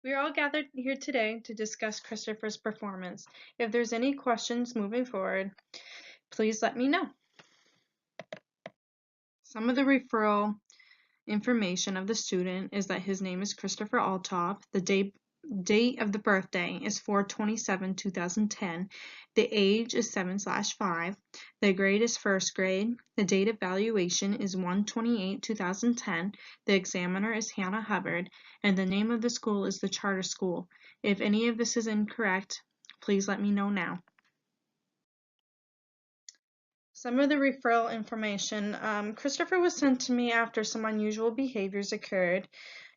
We are all gathered here today to discuss Christopher's performance. If there's any questions moving forward, please let me know. Some of the referral information of the student is that his name is Christopher Althoff. The date of the birthday is 4/27/2010. The age is 7/5. The grade is first grade. The date of evaluation is 1/28/2010. The examiner is Hannah Hubbard, and the name of the school is the charter school. If any of this is incorrect, please let me know now. Some of the referral information. Christopher was sent to me after some unusual behaviors occurred.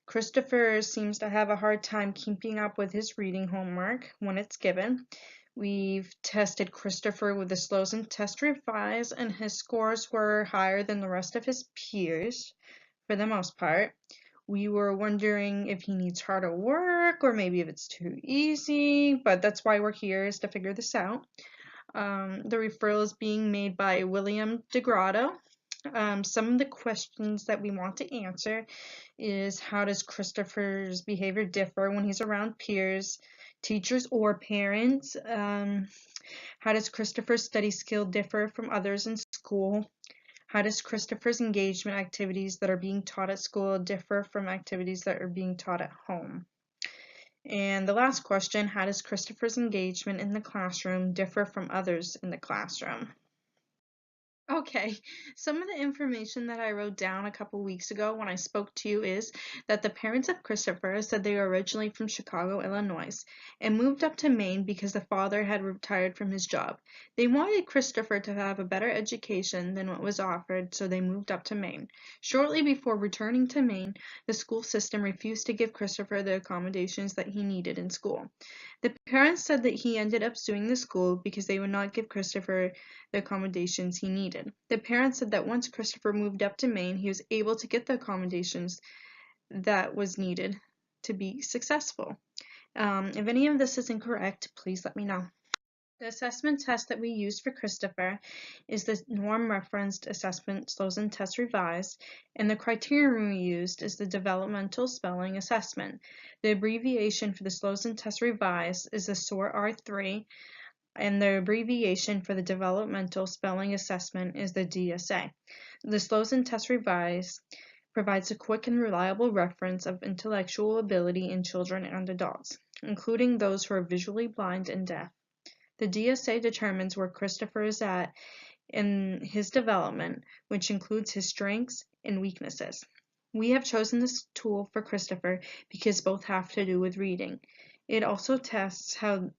Christopher seems to have a hard time keeping up with his reading homework when it's given. We've tested Christopher with the Slozen Test Revise, and his scores were higher than the rest of his peers for the most part. We were wondering if he needs harder work or maybe if it's too easy, but that's why we're here, is to figure this out. The referral is being made by William DeGrotto. Some of the questions that we want to answer is, how does Christopher's behavior differ when he's around peers, teachers, or parents? How does Christopher's study skill differ from others in school? How does Christopher's engagement activities that are being taught at school differ from activities that are being taught at home? And the last question, how does Christopher's engagement in the classroom differ from others in the classroom? Okay, some of the information that I wrote down a couple weeks ago when I spoke to you is that the parents of Christopher said they were originally from Chicago, Illinois, and moved up to Maine because the father had retired from his job. They wanted Christopher to have a better education than what was offered, so they moved up to Maine. Shortly before returning to Maine, the school system refused to give Christopher the accommodations that he needed in school. The parents said that he ended up suing the school because they would not give Christopher the accommodations he needed. The parents said that once Christopher moved up to Maine, he was able to get the accommodations that was needed to be successful. If any of this is incorrect, please let me know. The assessment test that we used for Christopher is the norm referenced assessment Slozen Test Revised, and the criterion we used is the developmental spelling assessment. The abbreviation for the Slozen Test Revised is the SOAR R3, and the abbreviation for the developmental spelling assessment is the DSA. The Slozen Test Revised provides a quick and reliable reference of intellectual ability in children and adults, including those who are visually blind and deaf. The DSA determines where Christopher is at in his development, which includes his strengths and weaknesses. We have chosen this tool for Christopher because both have to do with reading. It also tests how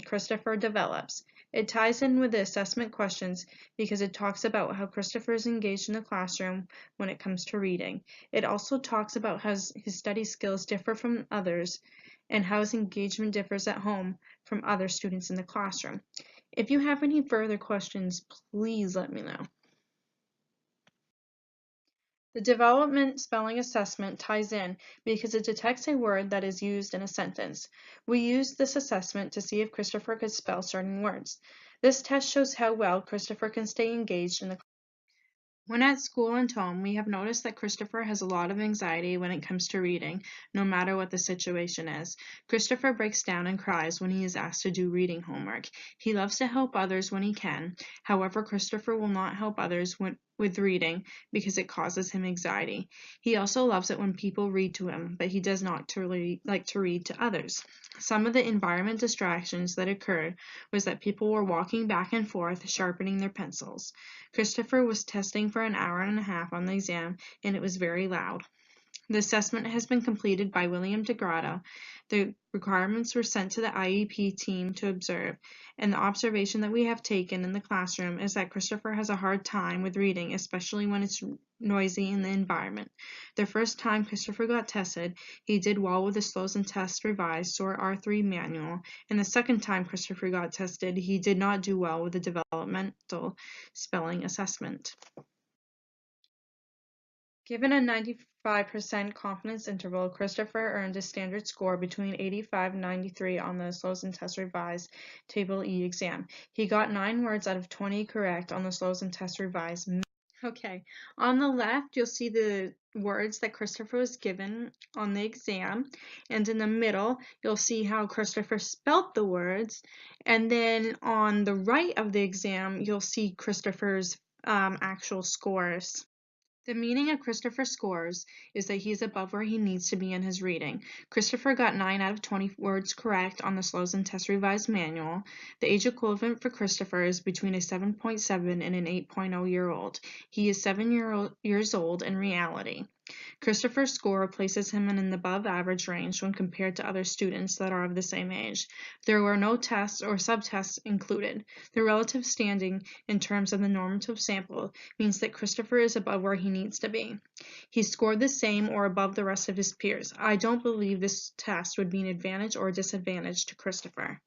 Christopher develops. It ties in with the assessment questions because it talks about how Christopher is engaged in the classroom when it comes to reading. It also talks about how his study skills differ from others and how his engagement differs at home from other students in the classroom. If you have any further questions, please let me know. The development spelling assessment ties in because it detects a word that is used in a sentence. We used this assessment to see if Christopher could spell certain words. This test shows how well Christopher can stay engaged in the When at school and home, we have noticed that Christopher has a lot of anxiety when it comes to reading, no matter what the situation is. Christopher breaks down and cries when he is asked to do reading homework. He loves to help others when he can. However, Christopher will not help others with reading because it causes him anxiety. He also loves it when people read to him, but he does not like to read to others. Some of the environment distractions that occurred was that people were walking back and forth, sharpening their pencils. Christopher was testing for an hour and a half on the exam, and it was very loud. The assessment has been completed by William DeGrotto. The requirements were sent to the IEP team to observe, and the observation that we have taken in the classroom is that Christopher has a hard time with reading, especially when it's noisy in the environment. The first time Christopher got tested, he did well with the Slozen Test Revised SOAR R3 manual, and the second time Christopher got tested, he did not do well with the developmental spelling assessment. Given a 95% confidence interval, Christopher earned a standard score between 85 and 93 on the Slozen Test Revised Table E exam. He got 9 words out of 20 correct on the Slozen Test Revised. Okay, on the left, you'll see the words that Christopher was given on the exam, and in the middle, you'll see how Christopher spelt the words, and then on the right of the exam, you'll see Christopher's actual scores. The meaning of Christopher's scores is that he's above where he needs to be in his reading. Christopher got 9 out of 20 words correct on the Slows and Test Revised Manual. The age equivalent for Christopher is between a 7.7 and an 8.0-year-old. He is 7 years old in reality. Christopher's score places him in an above average range when compared to other students that are of the same age. There were no tests or subtests included. The relative standing in terms of the normative sample means that Christopher is above where he needs to be. He scored the same or above the rest of his peers. I don't believe this test would be an advantage or disadvantage to Christopher.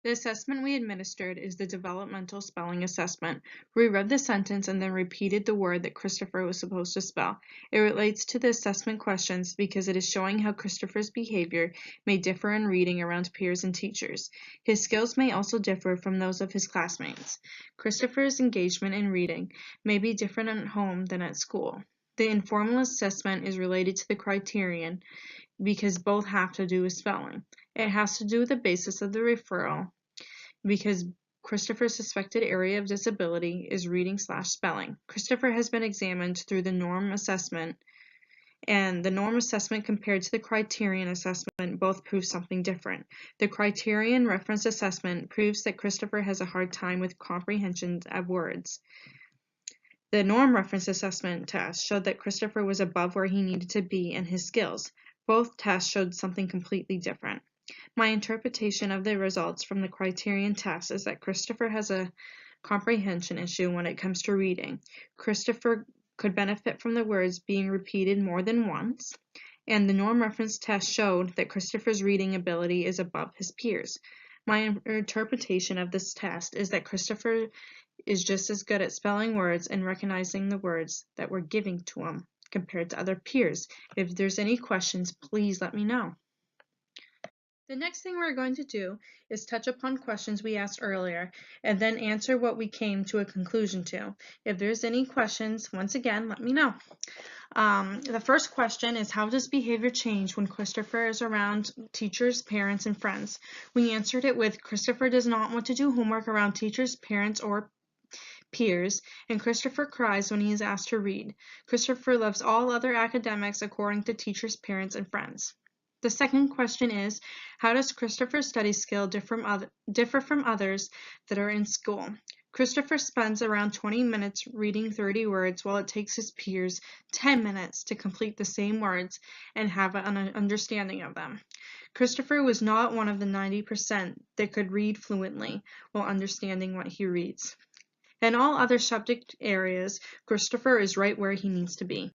The assessment we administered is the developmental spelling assessment. We read the sentence and then repeated the word that Christopher was supposed to spell. It relates to the assessment questions because it is showing how Christopher's behavior may differ in reading around peers and teachers. His skills may also differ from those of his classmates. Christopher's engagement in reading may be different at home than at school. The informal assessment is related to the criterion because both have to do with spelling. It has to do with the basis of the referral because Christopher's suspected area of disability is reading/spelling. Christopher has been examined through the norm assessment, and the norm assessment compared to the criterion assessment both prove something different. The criterion reference assessment proves that Christopher has a hard time with comprehension of words. The norm reference assessment test showed that Christopher was above where he needed to be in his skills. Both tests showed something completely different. My interpretation of the results from the criterion test is that Christopher has a comprehension issue when it comes to reading. Christopher could benefit from the words being repeated more than once, and the norm reference test showed that Christopher's reading ability is above his peers. My interpretation of this test is that Christopher is just as good at spelling words and recognizing the words that we're giving to him compared to other peers. If there's any questions, please let me know. The next thing we're going to do is touch upon questions we asked earlier and then answer what we came to a conclusion to. If there's any questions, once again, let me know. The first question is, how does behavior change when Christopher is around teachers, parents, and friends? We answered it with, Christopher does not want to do homework around teachers, parents, or peers, and Christopher cries when he is asked to read. Christopher loves all other academics according to teachers, parents, and friends. The second question is, how does Christopher's study skill differ from others that are in school? Christopher spends around 20 minutes reading 30 words while it takes his peers 10 minutes to complete the same words and have an understanding of them. Christopher was not one of the 90% that could read fluently while understanding what he reads. In all other subject areas, Christopher is right where he needs to be.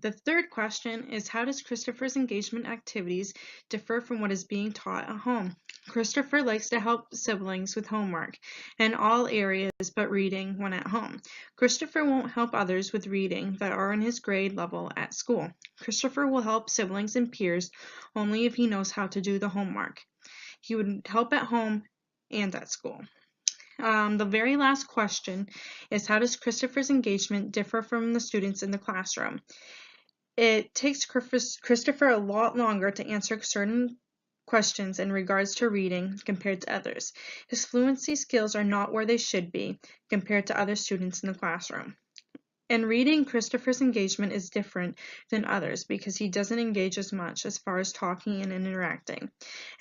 The third question is, how does Christopher's engagement activities differ from what is being taught at home? Christopher likes to help siblings with homework in all areas but reading when at home. Christopher won't help others with reading that are in his grade level at school. Christopher will help siblings and peers only if he knows how to do the homework. He would help at home and at school. The very last question is, how does Christopher's engagement differ from the students in the classroom? It takes Christopher a lot longer to answer certain questions in regards to reading compared to others. His fluency skills are not where they should be compared to other students in the classroom. In reading, Christopher's engagement is different than others because he doesn't engage as much as far as talking and interacting.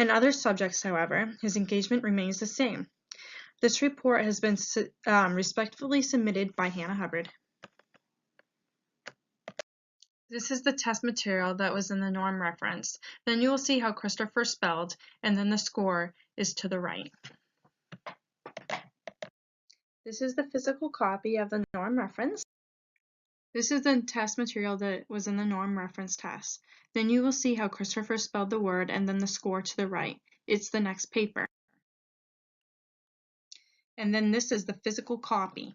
In other subjects, however, his engagement remains the same. This report has been respectfully submitted by Hannah Hubbard. This is the test material that was in the norm reference. Then you will see how Christopher spelled, and then the score is to the right. This is the physical copy of the norm reference. This is the test material that was in the norm reference test. Then you will see how Christopher spelled the word and then the score to the right. It's the next paper. And then this is the physical copy.